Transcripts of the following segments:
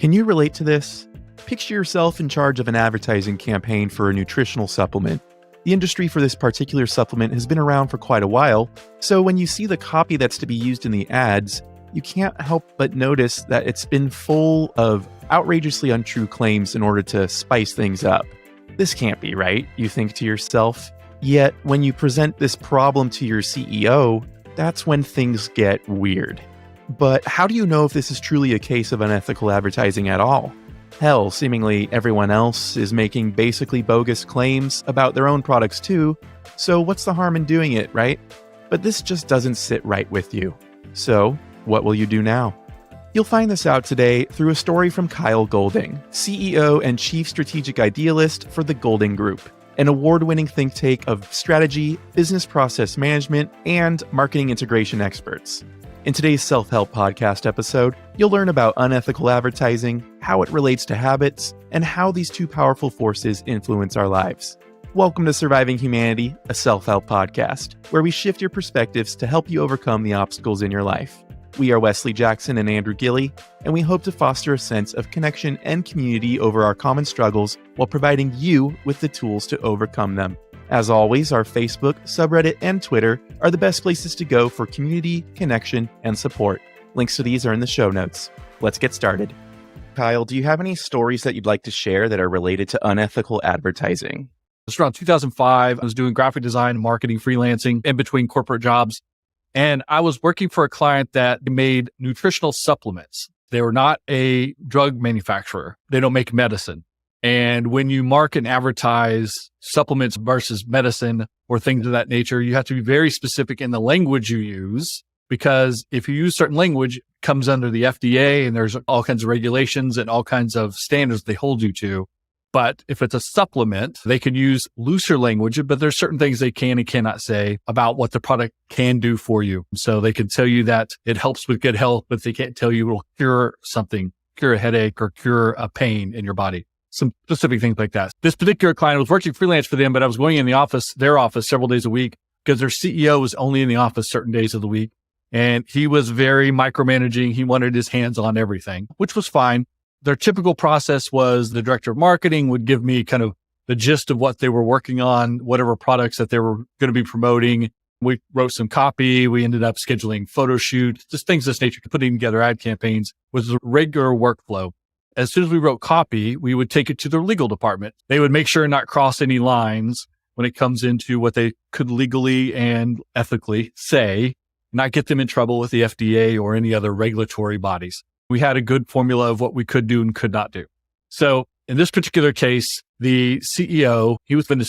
Can you relate to this? Picture yourself in charge of an advertising campaign for a nutritional supplement. The industry for this particular supplement has been around for quite a while, so when you see the copy that's to be used in the ads, you can't help but notice that it's been full of outrageously untrue claims in order to spice things up. This can't be right, you think to yourself. Yet, when you present this problem to your CEO, that's when things get weird. But how do you know if this is truly a case of unethical advertising at all? Hell, seemingly everyone else is making basically bogus claims about their own products too, so what's the harm in doing it, right? But this just doesn't sit right with you. So, what will you do now? You'll find this out today through a story from Kyle Golding, CEO and Chief Strategic Idealist for the Golding Group, an award-winning think tank of strategy, business process management, and marketing integration experts. In today's self-help podcast episode, you'll learn about unethical advertising, how it relates to habits, and how these two powerful forces influence our lives. Welcome to Surviving Humanity, a self-help podcast, where we shift your perspectives to help you overcome the obstacles in your life. We are Wesley Jackson and Andrew Gilley, and we hope to foster a sense of connection and community over our common struggles while providing you with the tools to overcome them. As always, our Facebook, subreddit, and Twitter are the best places to go for community, connection, and support. Links to these are in the show notes. Let's get started. Kyle, do you have any stories that you'd like to share that are related to unethical advertising? It was around 2005. I was doing graphic design, marketing, freelancing in between corporate jobs. And I was working for a client that made nutritional supplements. They were not a drug manufacturer. They don't make medicine. And when you market and advertise supplements versus medicine or things of that nature, you have to be very specific in the language you use, because if you use certain language, it comes under the FDA and there's all kinds of regulations and all kinds of standards they hold you to. But if it's a supplement, they can use looser language, but there's certain things they can and cannot say about what the product can do for you. So they can tell you that it helps with good health, but they can't tell you it will cure something, cure a headache or cure a pain in your body. Some specific things like that. This particular client was working freelance for them, but I was going in the office, their office, several days a week because their CEO was only in the office certain days of the week. And he was very micromanaging. He wanted his hands on everything, which was fine. Their typical process was the director of marketing would give me kind of the gist of what they were working on, whatever products that they were going to be promoting. We wrote some copy. We ended up scheduling photo shoots, just things of this nature, putting together ad campaigns was a regular workflow. As soon as we wrote copy, we would take it to their legal department. They would make sure not cross any lines when it comes into what they could legally and ethically say, not get them in trouble with the FDA or any other regulatory bodies. We had a good formula of what we could do and could not do. So in this particular case, the CEO, he was an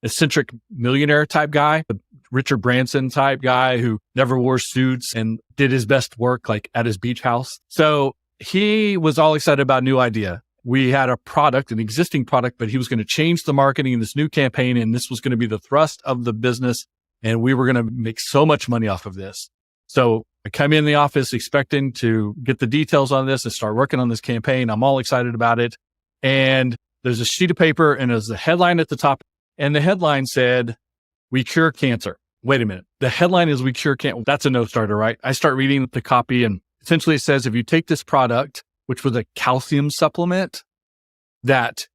eccentric millionaire type guy, a Richard Branson type guy who never wore suits and did his best work like at his beach house. So he was all excited about a new idea. We had a product, an existing product, but he was going to change the marketing in this new campaign. And this was going to be the thrust of the business. And we were going to make so much money off of this. So I come in the office expecting to get the details on this and start working on this campaign. I'm all excited about it. And there's a sheet of paper and there's a headline at the top. And the headline said, "We cure cancer." Wait a minute. The headline is "We cure cancer." That's a no starter, right? I start reading the copy and essentially it says, if you take this product, which was a calcium supplement, that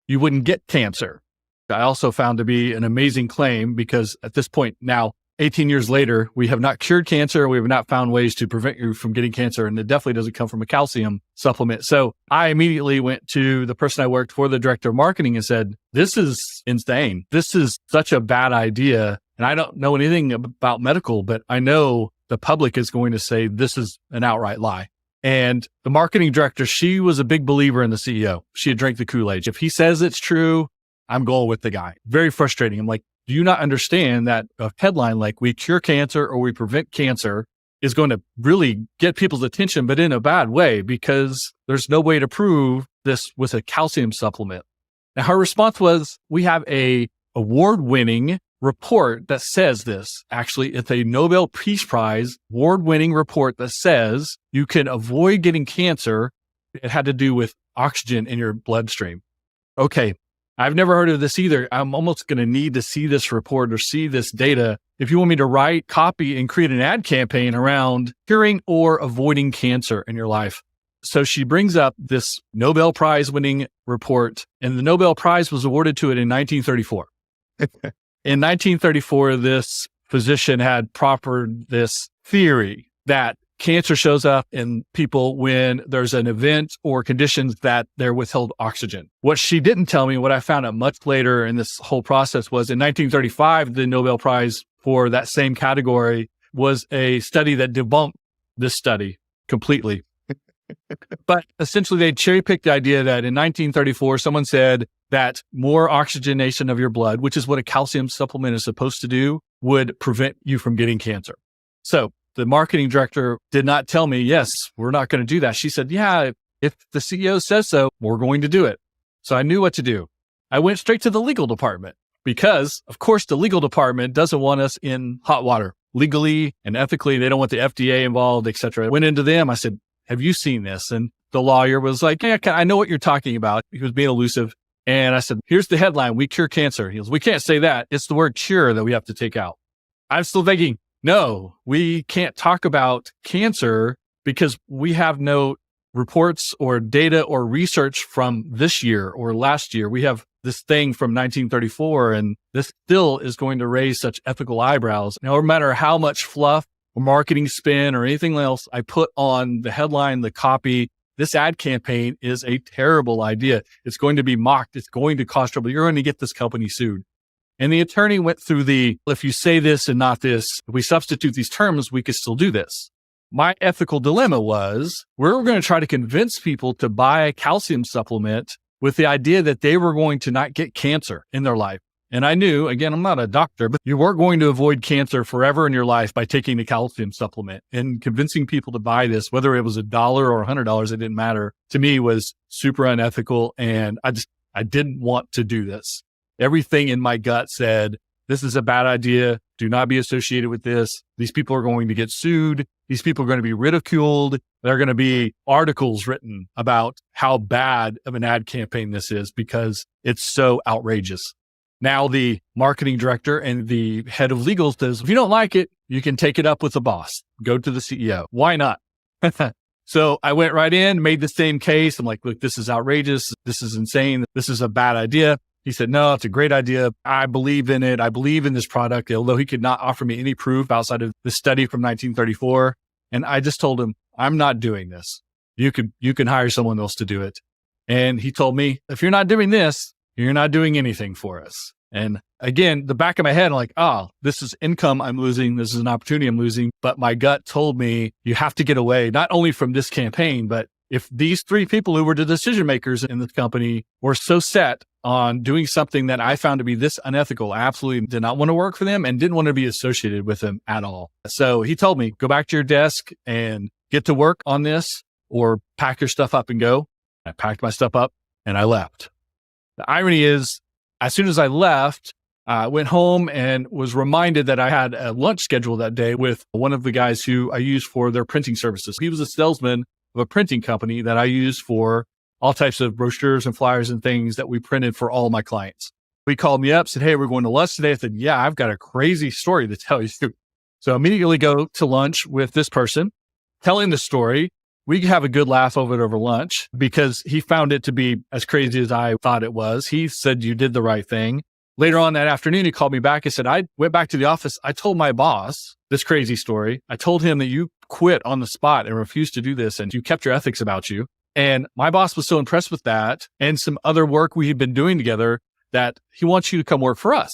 you wouldn't get cancer. I also found to be an amazing claim because at this point now, 18 years later, we have not cured cancer. We have not found ways to prevent you from getting cancer. And it definitely doesn't come from a calcium supplement. So I immediately went to the person I worked for, the director of marketing, and said, this is insane. This is such a bad idea. And I don't know anything about medical, but I know the public is going to say this is an outright lie. And the marketing director, she was a big believer in the CEO. She had drank the Kool-Aid. If he says it's true, I'm going with the guy. Very frustrating. I'm like, do you not understand that a headline like "We cure cancer" or "We prevent cancer" is going to really get people's attention, but in a bad way, because there's no way to prove this with a calcium supplement. Now, her response was, we have a award-winning report that says this. Actually, it's a Nobel Peace Prize award-winning report that says you can avoid getting cancer. It had to do with oxygen in your bloodstream. Okay, I've never heard of this either. I'm almost going to need to see this report or see this data if you want me to write, copy, and create an ad campaign around curing or avoiding cancer in your life. So she brings up this Nobel Prize winning report, and the Nobel Prize was awarded to it in 1934. In 1934, this physician had proffered this theory that cancer shows up in people when there's an event or conditions that they're withheld oxygen. What she didn't tell me, what I found out much later in this whole process, was in 1935, the Nobel Prize for that same category was a study that debunked this study completely. But essentially, they cherry picked the idea that in 1934, someone said that more oxygenation of your blood, which is what a calcium supplement is supposed to do, would prevent you from getting cancer. So the marketing director did not tell me, yes, we're not going to do that. She said, yeah, if the CEO says so, we're going to do it. So I knew what to do. I went straight to the legal department because, of course, the legal department doesn't want us in hot water legally and ethically. They don't want the FDA involved, et cetera. I went into them. I said, have you seen this? And the lawyer was like, yeah, I know what you're talking about. He was being elusive. And I said, here's the headline. We cure cancer. He goes, we can't say that. It's the word cure that we have to take out. I'm still thinking, no, we can't talk about cancer because we have no reports or data or research from this year or last year. We have this thing from 1934, and this still is going to raise such ethical eyebrows. No matter how much fluff or marketing spin or anything else I put on the headline, the copy, this ad campaign is a terrible idea. It's going to be mocked. It's going to cause trouble. You're going to get this company sued. And the attorney went through if you say this and not this, if we substitute these terms, we could still do this. My ethical dilemma was, we're going to try to convince people to buy a calcium supplement with the idea that they were going to not get cancer in their life. And I knew, again, I'm not a doctor, but you weren't going to avoid cancer forever in your life by taking the calcium supplement. And convincing people to buy this, whether it was $1 or $100, it didn't matter, to me was super unethical. And I didn't want to do this. Everything in my gut said, this is a bad idea. Do not be associated with this. These people are going to get sued. These people are going to be ridiculed. There are going to be articles written about how bad of an ad campaign this is because it's so outrageous. Now the marketing director and the head of legal says, if you don't like it, you can take it up with the boss. Go to the CEO. Why not? So I went right in, made the same case. I'm like, look, this is outrageous. This is insane. This is a bad idea. He said, no, it's a great idea. I believe in it. I believe in this product, although he could not offer me any proof outside of the study from 1934. And I just told him, I'm not doing this. You can hire someone else to do it. And he told me, if you're not doing this, you're not doing anything for us. And again, the back of my head, I'm like, this is income I'm losing. This is an opportunity I'm losing. But my gut told me, you have to get away, not only from this campaign, but if these three people who were the decision makers in this company were so set on doing something that I found to be this unethical, I absolutely did not want to work for them and didn't want to be associated with them at all. So he told me, go back to your desk and get to work on this or pack your stuff up and go. I packed my stuff up and I left. The irony is, as soon as I left, I went home and was reminded that I had a lunch schedule that day with one of the guys who I use for their printing services. He was a salesman of a printing company that I use for all types of brochures and flyers and things that we printed for all my clients. He called me up, said, hey, we're going to lunch today. I said, yeah, I've got a crazy story to tell you. So immediately go to lunch with this person, telling the story. We have a good laugh over lunch because he found it to be as crazy as I thought it was. He said, you did the right thing. Later on that afternoon, he called me back and said, I went back to the office. I told my boss this crazy story. I told him that you quit on the spot and refused to do this and you kept your ethics about you. And my boss was so impressed with that and some other work we had been doing together that he wants you to come work for us.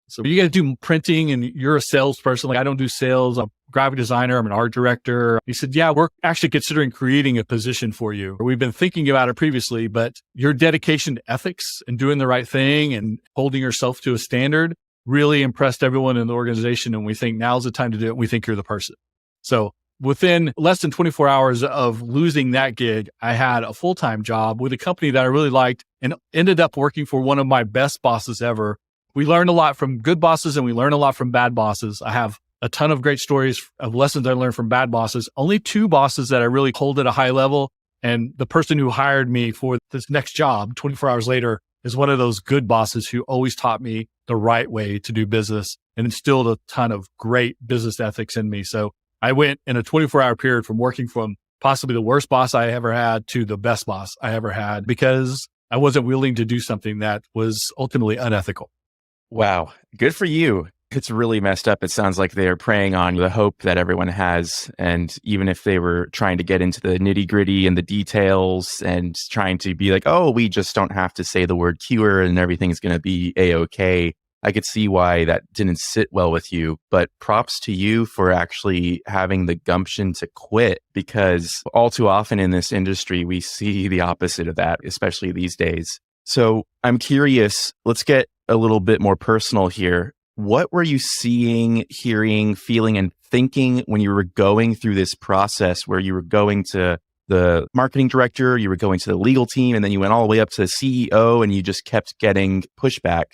So you got to do printing and you're a salesperson. Like I don't do sales. I'm a graphic designer. I'm an art director. He said, yeah, we're actually considering creating a position for you. We've been thinking about it previously, but your dedication to ethics and doing the right thing and holding yourself to a standard really impressed everyone in the organization. And we think now's the time to do it. We think you're the person. So within less than 24 hours of losing that gig, I had a full-time job with a company that I really liked and ended up working for one of my best bosses ever. We learned a lot from good bosses and we learn a lot from bad bosses. I have a ton of great stories of lessons I learned from bad bosses. Only 2 bosses that I really hold at a high level. And the person who hired me for this next job 24 hours later is one of those good bosses who always taught me the right way to do business and instilled a ton of great business ethics in me. So I went in a 24-hour period from working from possibly the worst boss I ever had to the best boss I ever had because I wasn't willing to do something that was ultimately unethical. Wow. Good for you. It's really messed up. It sounds like they're preying on the hope that everyone has. And even if they were trying to get into the nitty gritty and the details and trying to be like, oh, we just don't have to say the word cure and everything's going to be A-OK. I could see why that didn't sit well with you. But props to you for actually having the gumption to quit, because all too often in this industry, we see the opposite of that, especially these days. So I'm curious, let's get a little bit more personal here. What were you seeing, hearing, feeling, and thinking when you were going through this process where you were going to the marketing director, you were going to the legal team, and then you went all the way up to the CEO and you just kept getting pushback?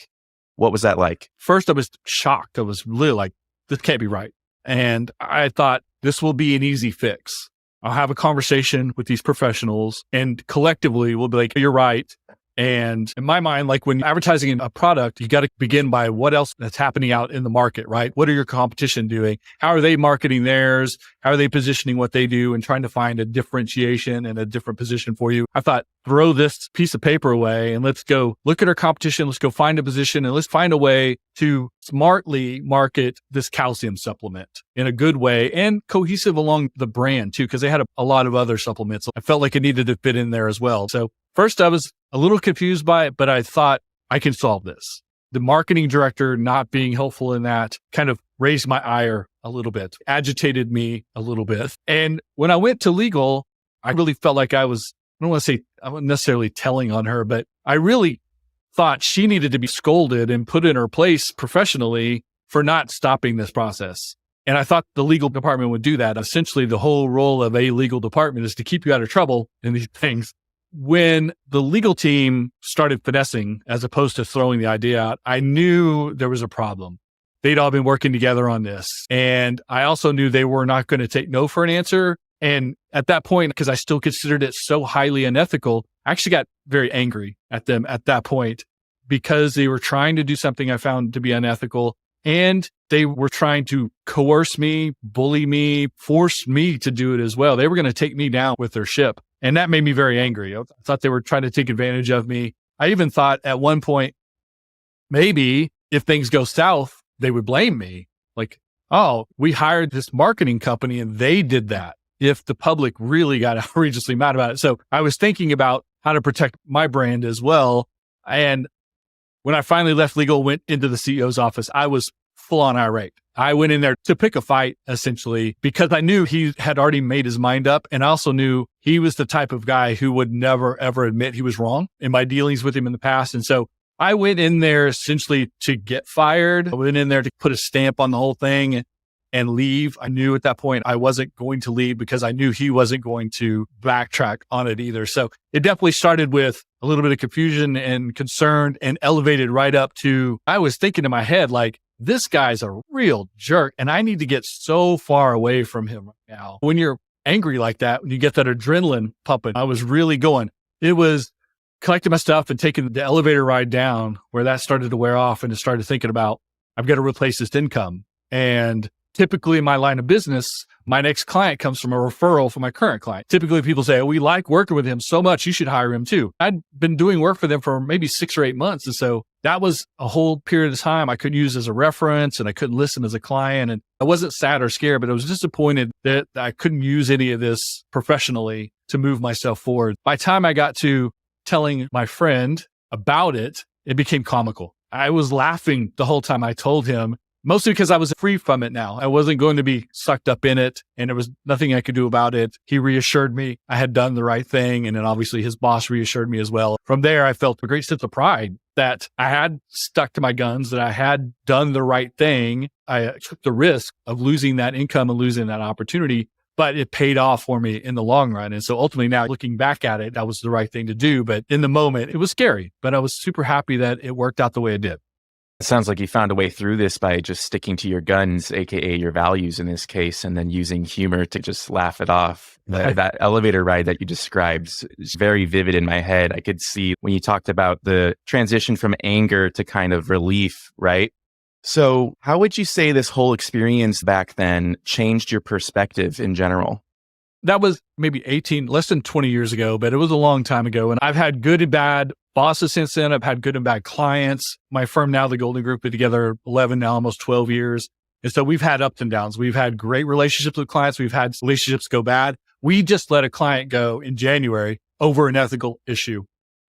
What was that like? First, I was shocked. I was really like, this can't be right. And I thought this will be an easy fix. I'll have a conversation with these professionals and collectively we'll be like, you're right. And in my mind, like when advertising a product, you got to begin by what else that's happening out in the market, right? What are your competition doing? How are they marketing theirs? How are they positioning what they do and trying to find a differentiation and a different position for you? I thought, throw this piece of paper away and let's go look at our competition. Let's go find a position and let's find a way to smartly market this calcium supplement in a good way and cohesive along the brand too, because they had a lot of other supplements. I felt like it needed to fit in there as well. So first I was a little confused by it, but I thought I can solve this. The marketing director not being helpful in that kind of raised my ire a little bit, agitated me a little bit. And when I went to legal, I really felt like I don't want to say I wasn't necessarily telling on her, but I really thought she needed to be scolded and put in her place professionally for not stopping this process. And I thought the legal department would do that. Essentially, the whole role of a legal department is to keep you out of trouble in these things. When the legal team started finessing as opposed to throwing the idea out, I knew there was a problem. They'd all been working together on this. And I also knew they were not going to take no for an answer. And at that point, because I still considered it so highly unethical, I actually got very angry at them at that point because they were trying to do something I found to be unethical. And they were trying to coerce me, bully me, force me to do it as well. They were going to take me down with their ship. And that made me very angry. I thought they were trying to take advantage of me. I even thought at one point, maybe if things go south, they would blame me. Like, oh, we hired this marketing company and they did that. If the public really got outrageously mad about it. So I was thinking about how to protect my brand as well. And when I finally left legal, went into the CEO's office, I was full on irate. I went in there to pick a fight, essentially, because I knew he had already made his mind up. And I also knew he was the type of guy who would never, ever admit he was wrong in my dealings with him in the past. And so I went in there essentially to get fired. I went in there to put a stamp on the whole thing and leave. I knew at that point I wasn't going to leave because I knew he wasn't going to backtrack on it either. So it definitely started with a little bit of confusion and concern and elevated right up to, I was thinking in my head, like, this guy's a real jerk and I need to get so far away from him right now. When you're angry like that, when you get that adrenaline pumping, I was really going. It was collecting my stuff and taking the elevator ride down where that started to wear off and it started thinking about, I've got to replace this income. And typically in my line of business, my next client comes from a referral from my current client. Typically people say, oh, we like working with him so much, you should hire him too. I'd been doing work for them for maybe 6 or 8 months. And so that was a whole period of time I could use as a reference and I couldn't listen as a client. And I wasn't sad or scared, but I was disappointed that I couldn't use any of this professionally to move myself forward. By the time I got to telling my friend about it, it became comical. I was laughing the whole time I told him, mostly because I was free from it now. I wasn't going to be sucked up in it and there was nothing I could do about it. He reassured me I had done the right thing. And then obviously his boss reassured me as well. From there, I felt a great sense of pride that I had stuck to my guns, that I had done the right thing. I took the risk of losing that income and losing that opportunity, but it paid off for me in the long run. And so ultimately now looking back at it, that was the right thing to do. But in the moment, it was scary, but I was super happy that it worked out the way it did. It sounds like you found a way through this by just sticking to your guns, aka your values in this case, and then using humor to just laugh it off. That elevator ride that you described is very vivid in my head. I could see when you talked about the transition from anger to kind of relief, right? So how would you say this whole experience back then changed your perspective in general? That was maybe less than 20 years ago, but it was a long time ago. And I've had good and bad bosses since then. I've had good and bad clients. My firm now, the Golden Group, been together 11, now almost 12 years. And so we've had ups and downs. We've had great relationships with clients. We've had relationships go bad. We just let a client go in January over an ethical issue.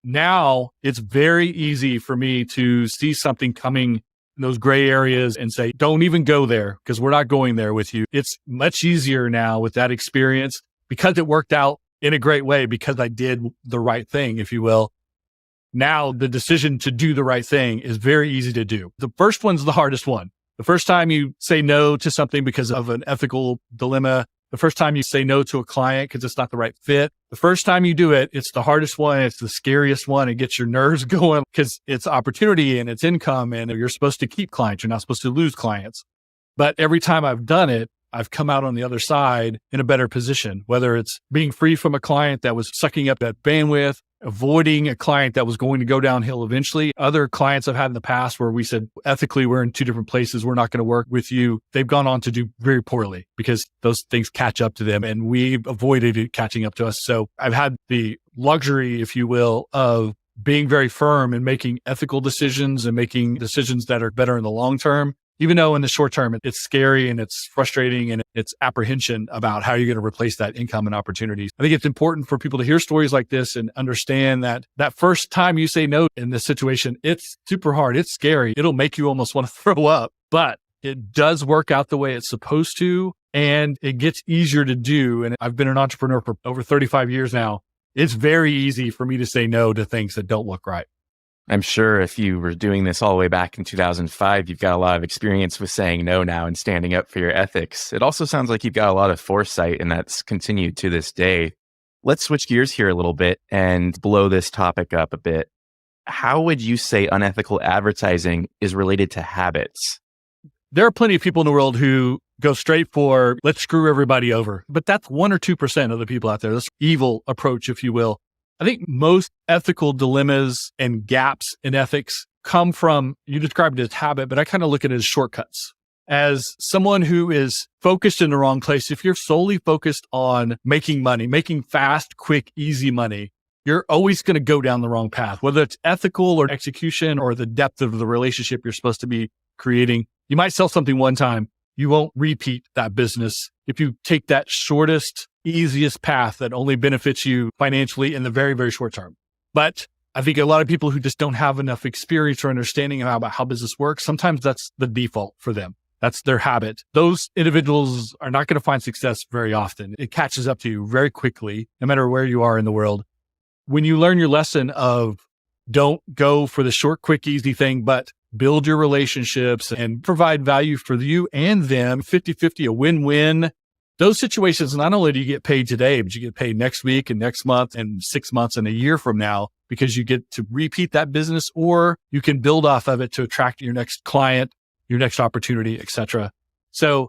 Now it's very easy for me to see something coming in those gray areas and say, don't even go there because we're not going there with you. It's much easier now with that experience because it worked out in a great way because I did the right thing, if you will. Now the decision to do the right thing is very easy to do. The first one's the hardest one. The first time you say no to something because of an ethical dilemma, the first time you say no to a client because it's not the right fit, the first time you do it, it's the hardest one. It's the scariest one. It gets your nerves going because it's opportunity and it's income and you're supposed to keep clients. You're not supposed to lose clients. But every time I've done it, I've come out on the other side in a better position, whether it's being free from a client that was sucking up that bandwidth, avoiding a client that was going to go downhill eventually. Other clients I've had in the past where we said, ethically, we're in two different places. We're not going to work with you. They've gone on to do very poorly because those things catch up to them and we've avoided it catching up to us. So I've had the luxury, if you will, of being very firm and making ethical decisions and making decisions that are better in the long term. Even though in the short term, it's scary and it's frustrating and it's apprehension about how you're going to replace that income and opportunities. I think it's important for people to hear stories like this and understand that that first time you say no in this situation, it's super hard. It's scary. It'll make you almost want to throw up, but it does work out the way it's supposed to. And it gets easier to do. And I've been an entrepreneur for over 35 years now. It's very easy for me to say no to things that don't look right. I'm sure if you were doing this all the way back in 2005, you've got a lot of experience with saying no now and standing up for your ethics. It also sounds like you've got a lot of foresight, and that's continued to this day. Let's switch gears here a little bit and blow this topic up a bit. How would you say unethical advertising is related to habits? There are plenty of people in the world who go straight for, let's screw everybody over. But that's 1 or 2% of the people out there. This evil approach, if you will. I think most ethical dilemmas and gaps in ethics come from, you described it as habit, but I kind of look at it as shortcuts. As someone who is focused in the wrong place, if you're solely focused on making money, making fast, quick, easy money, you're always going to go down the wrong path, whether it's ethical or execution or the depth of the relationship you're supposed to be creating. You might sell something one time. You won't repeat that business if you take that shortest, easiest path that only benefits you financially in the very, very short term. But I think a lot of people who just don't have enough experience or understanding about how business works, sometimes that's the default for them. That's their habit. Those individuals are not going to find success very often. It catches up to you very quickly, no matter where you are in the world. When you learn your lesson of don't go for the short, quick, easy thing, but build your relationships and provide value for you and them, 50-50, a win-win. Those situations, not only do you get paid today, but you get paid next week and next month and 6 months and a year from now because you get to repeat that business, or you can build off of it to attract your next client, your next opportunity, etc. So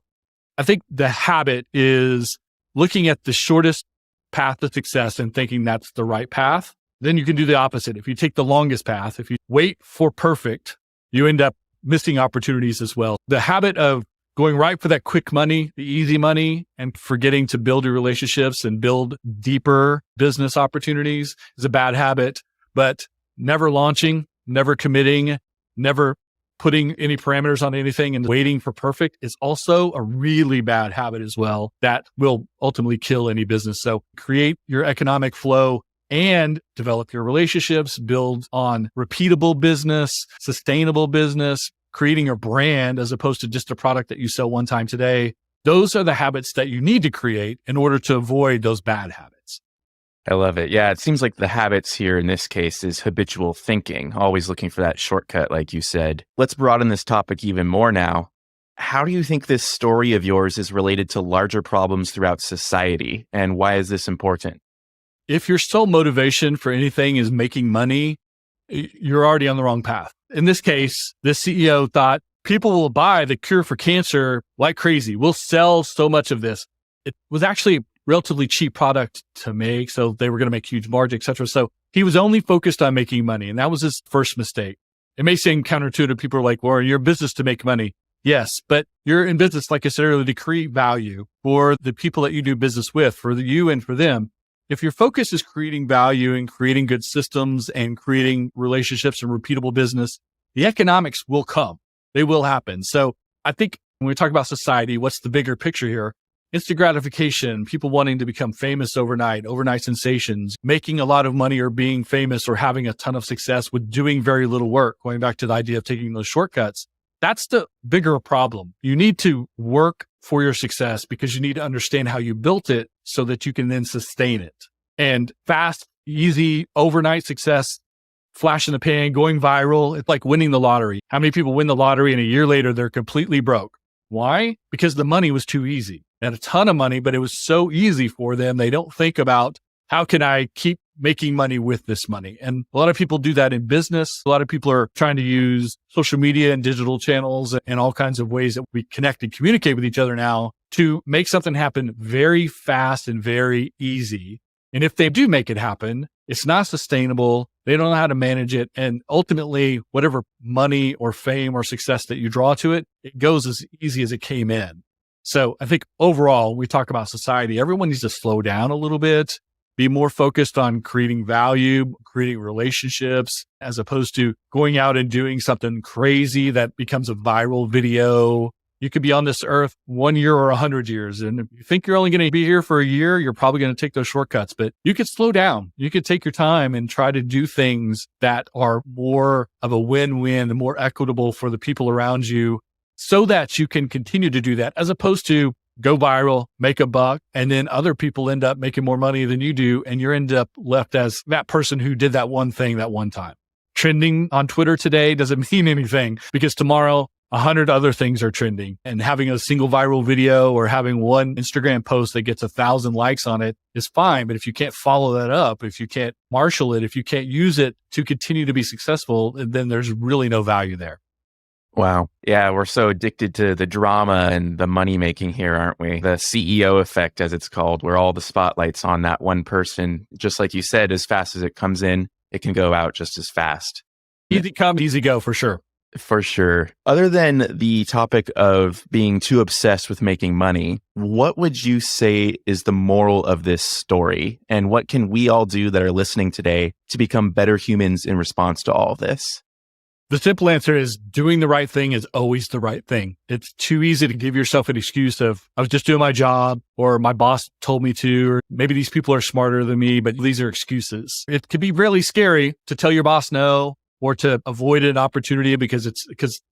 I think the habit is looking at the shortest path to success and thinking that's the right path. Then you can do the opposite. If you take the longest path, if you wait for perfect, you end up missing opportunities as well. The habit of going right for that quick money, the easy money, and forgetting to build your relationships and build deeper business opportunities is a bad habit. But never launching, never committing, never putting any parameters on anything and waiting for perfect is also a really bad habit as well that will ultimately kill any business. So create your economic flow and develop your relationships, build on repeatable business, sustainable business, creating a brand as opposed to just a product that you sell one time today. Those are the habits that you need to create in order to avoid those bad habits. I love it. Yeah, it seems like the habits here in this case is habitual thinking, always looking for that shortcut, like you said. Let's broaden this topic even more now. How do you think this story of yours is related to larger problems throughout society, and why is this important? If your sole motivation for anything is making money, you're already on the wrong path. In this case, this CEO thought people will buy the cure for cancer like crazy. We'll sell so much of this. It was actually a relatively cheap product to make, so they were going to make huge margin, et cetera. So he was only focused on making money, and that was his first mistake. It may seem counterintuitive. People are like, well, you're a business to make money. Yes, but you're in business, like I said earlier, to create value for the people that you do business with, for you and for them. If your focus is creating value and creating good systems and creating relationships and repeatable business, the economics will come. They will happen. So I think when we talk about society, what's the bigger picture here? Instant gratification, people wanting to become famous overnight sensations, making a lot of money or being famous or having a ton of success with doing very little work, going back to the idea of taking those shortcuts. That's the bigger problem. You need to work for your success because you need to understand how you built it so that you can then sustain it. And fast, easy, overnight success, flash in the pan, going viral, it's like winning the lottery. How many people win the lottery and a year later they're completely broke? Why? Because the money was too easy. They had a ton of money, but it was so easy for them. They don't think about how can I keep making money with this money? And a lot of people do that in business. A lot of people are trying to use social media and digital channels and all kinds of ways that we connect and communicate with each other now to make something happen very fast and very easy. And if they do make it happen, it's not sustainable. They don't know how to manage it. And ultimately, whatever money or fame or success that you draw to it, it goes as easy as it came in. So I think overall, we talk about society, everyone needs to slow down a little bit, be more focused on creating value, creating relationships, as opposed to going out and doing something crazy that becomes a viral video. You could be on this earth 1 year or 100 years. And if you think you're only going to be here for a year, you're probably going to take those shortcuts, but you could slow down. You could take your time and try to do things that are more of a win-win and more equitable for the people around you so that you can continue to do that, as opposed to go viral, make a buck, and then other people end up making more money than you do. And you end up left as that person who did that one thing that one time. Trending on Twitter today doesn't mean anything because tomorrow 100 other things are trending, and having a single viral video or having one Instagram post that gets 1,000 likes on it is fine. But if you can't follow that up, if you can't marshal it, if you can't use it to continue to be successful, then there's really no value there. Wow. Yeah, we're so addicted to the drama and the money making here, aren't we? The CEO effect, as it's called, where all the spotlight's on that one person. Just like you said, as fast as it comes in, it can go out just as fast. Easy come, easy go, for sure. For sure. Other than the topic of being too obsessed with making money, what would you say is the moral of this story? And what can we all do that are listening today to become better humans in response to all of this? The simple answer is doing the right thing is always the right thing. It's too easy to give yourself an excuse of, I was just doing my job, or my boss told me to, or maybe these people are smarter than me, but these are excuses. It can be really scary to tell your boss no, or to avoid an opportunity because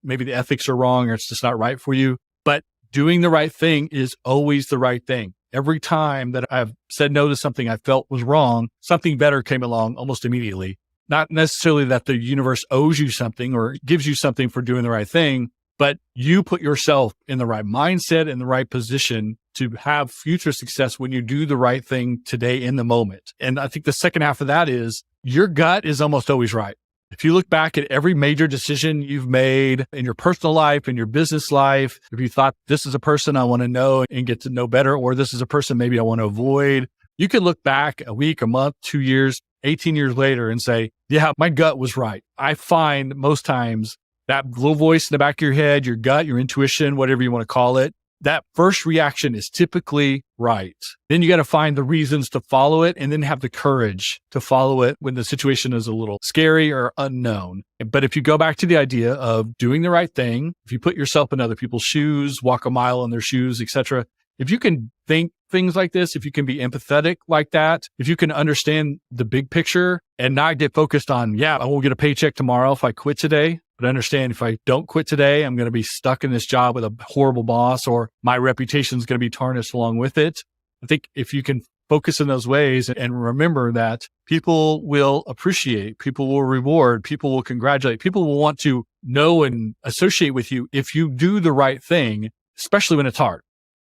maybe the ethics are wrong or it's just not right for you. But doing the right thing is always the right thing. Every time that I've said no to something I felt was wrong, something better came along almost immediately. Not necessarily that the universe owes you something or gives you something for doing the right thing, but you put yourself in the right mindset, in the right position to have future success when you do the right thing today in the moment. And I think the second half of that is your gut is almost always right. If you look back at every major decision you've made in your personal life, in your business life, if you thought this is a person I want to know and get to know better, or this is a person maybe I want to avoid, you could look back a week, a month, 2 years, 18 years later and say, yeah, my gut was right. I find most times that little voice in the back of your head, your gut, your intuition, whatever you want to call it, that first reaction is typically right. Then you got to find the reasons to follow it and then have the courage to follow it when the situation is a little scary or unknown. But if you go back to the idea of doing the right thing, if you put yourself in other people's shoes, walk a mile in their shoes, etc., if you can think things like this, if you can be empathetic like that, if you can understand the big picture and not get focused on, I won't get a paycheck tomorrow if I quit today, but understand if I don't quit today, I'm going to be stuck in this job with a horrible boss or my reputation is going to be tarnished along with it. I think if you can focus in those ways and remember that people will appreciate, people will reward, people will congratulate, people will want to know and associate with you if you do the right thing, especially when it's hard.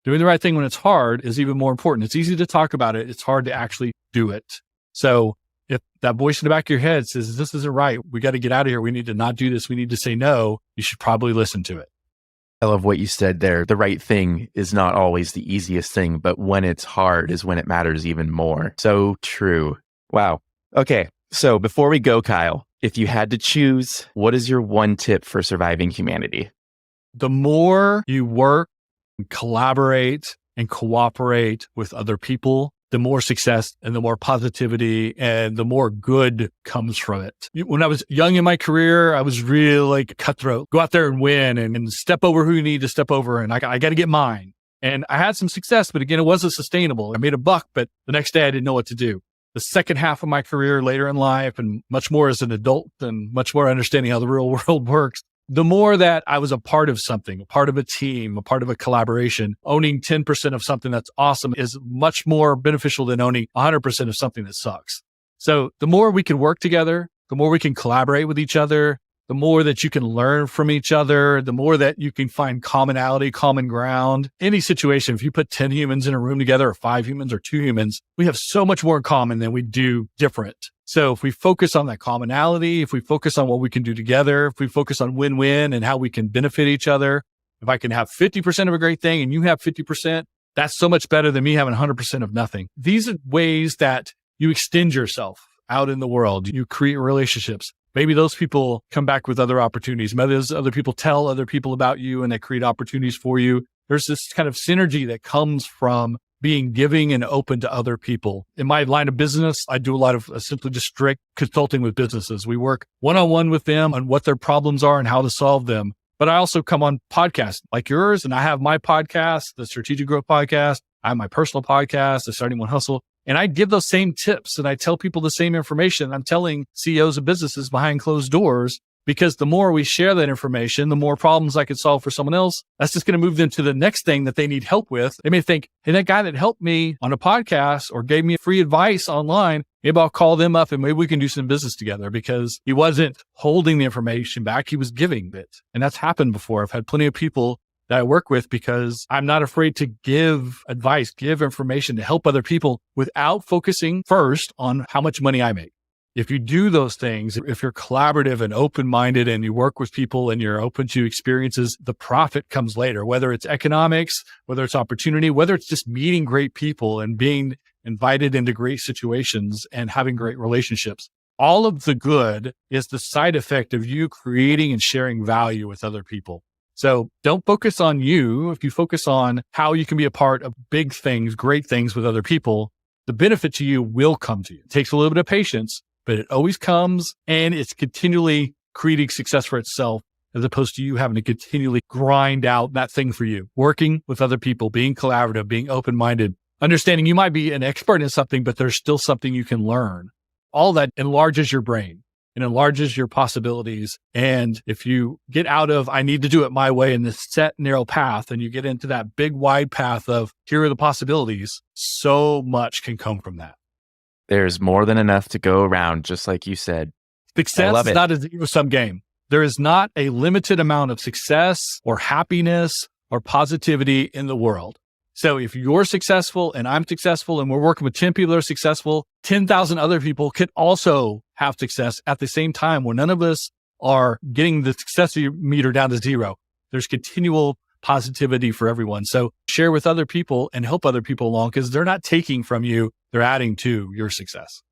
Doing the right thing when it's hard is even more important. It's easy to talk about it. It's hard to actually do it. So if that voice in the back of your head says, this isn't right, we got to get out of here, we need to not do this, we need to say no, you should probably listen to it. I love what you said there. The right thing is not always the easiest thing, but when it's hard is when it matters even more. So true. Wow. Okay. So before we go, Kyle, if you had to choose, what is your one tip for surviving humanity? The more you work, and collaborate, and cooperate with other people, the more success and the more positivity and the more good comes from it. When I was young in my career, I was really like cutthroat, go out there and win and step over who you need to step over. And I got to get mine. And I had some success, but again, it wasn't sustainable. I made a buck, but the next day I didn't know what to do. The second half of my career later in life and much more as an adult and much more understanding how the real world works, the more that I was a part of something, a part of a team, a part of a collaboration, owning 10% of something that's awesome is much more beneficial than owning 100% of something that sucks. So the more we can work together, the more we can collaborate with each other, the more that you can learn from each other, the more that you can find commonality, common ground. Any situation, if you put 10 humans in a room together or 5 humans or 2 humans, we have so much more in common than we do different. So if we focus on that commonality, if we focus on what we can do together, if we focus on win-win and how we can benefit each other, if I can have 50% of a great thing and you have 50%, that's so much better than me having 100% of nothing. These are ways that you extend yourself out in the world. You create relationships. Maybe those people come back with other opportunities. Maybe those other people tell other people about you and they create opportunities for you. There's this kind of synergy that comes from being giving and open to other people. In my line of business, I do a lot of simply just strict consulting with businesses. We work one-on-one with them on what their problems are and how to solve them. But I also come on podcasts like yours, and I have my podcast, the Strategic Growth Podcast. I have my personal podcast, the Starting One Hustle. And I give those same tips and I tell people the same information I'm telling CEOs of businesses behind closed doors, because the more we share that information, the more problems I could solve for someone else. That's just going to move them to the next thing that they need help with. They may think, hey, that guy that helped me on a podcast or gave me free advice online, maybe I'll call them up and maybe we can do some business together, because he wasn't holding the information back. He was giving it. And that's happened before. I've had plenty of people that I work with because I'm not afraid to give advice, give information to help other people without focusing first on how much money I make. If you do those things, if you're collaborative and open-minded and you work with people and you're open to experiences, the profit comes later, whether it's economics, whether it's opportunity, whether it's just meeting great people and being invited into great situations and having great relationships. All of the good is the side effect of you creating and sharing value with other people. So don't focus on you. If you focus on how you can be a part of big things, great things with other people, the benefit to you will come to you. It takes a little bit of patience, but it always comes, and it's continually creating success for itself as opposed to you having to continually grind out that thing for you. Working with other people, being collaborative, being open-minded, understanding you might be an expert in something, but there's still something you can learn. All that enlarges your brain. It enlarges your possibilities. And if you get out of, I need to do it my way in this set narrow path, and you get into that big wide path of, here are the possibilities, so much can come from that. There's more than enough to go around, just like you said. Success is not a zero-sum game. There is not a limited amount of success or happiness or positivity in the world. So if you're successful and I'm successful and we're working with 10 people that are successful, 10,000 other people could also have success at the same time, where none of us are getting the success meter down to zero. There's continual positivity for everyone. So share with other people and help other people along, because they're not taking from you, they're adding to your success.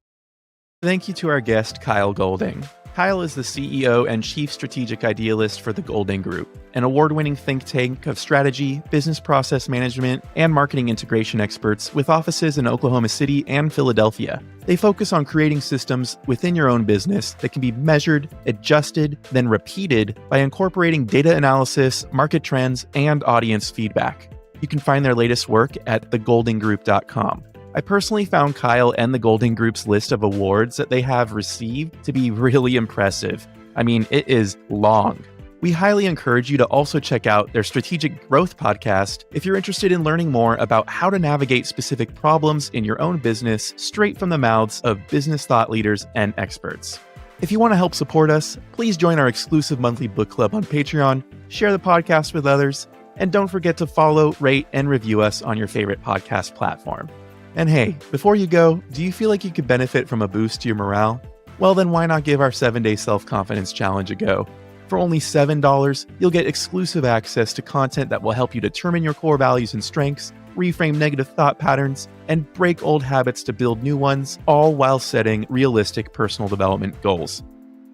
Thank you to our guest, Kyle Golding. Kyle is the CEO and Chief Strategic Idealist for the Golding Group, an award-winning think tank of strategy, business process management, and marketing integration experts with offices in Oklahoma City and Philadelphia. They focus on creating systems within your own business that can be measured, adjusted, then repeated by incorporating data analysis, market trends, and audience feedback. You can find their latest work at thegoldinggroup.com. I personally found Kyle and the Golding Group's list of awards that they have received to be really impressive. I mean, it is long. We highly encourage you to also check out their Strategic Growth Podcast if you're interested in learning more about how to navigate specific problems in your own business straight from the mouths of business thought leaders and experts. If you want to help support us, please join our exclusive monthly book club on Patreon, share the podcast with others, and don't forget to follow, rate, and review us on your favorite podcast platform. And hey, before you go, do you feel like you could benefit from a boost to your morale? Well, then why not give our 7-day self-confidence challenge a go? For only $7, you'll get exclusive access to content that will help you determine your core values and strengths, reframe negative thought patterns, and break old habits to build new ones, all while setting realistic personal development goals.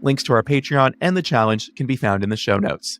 Links to our Patreon and the challenge can be found in the show notes.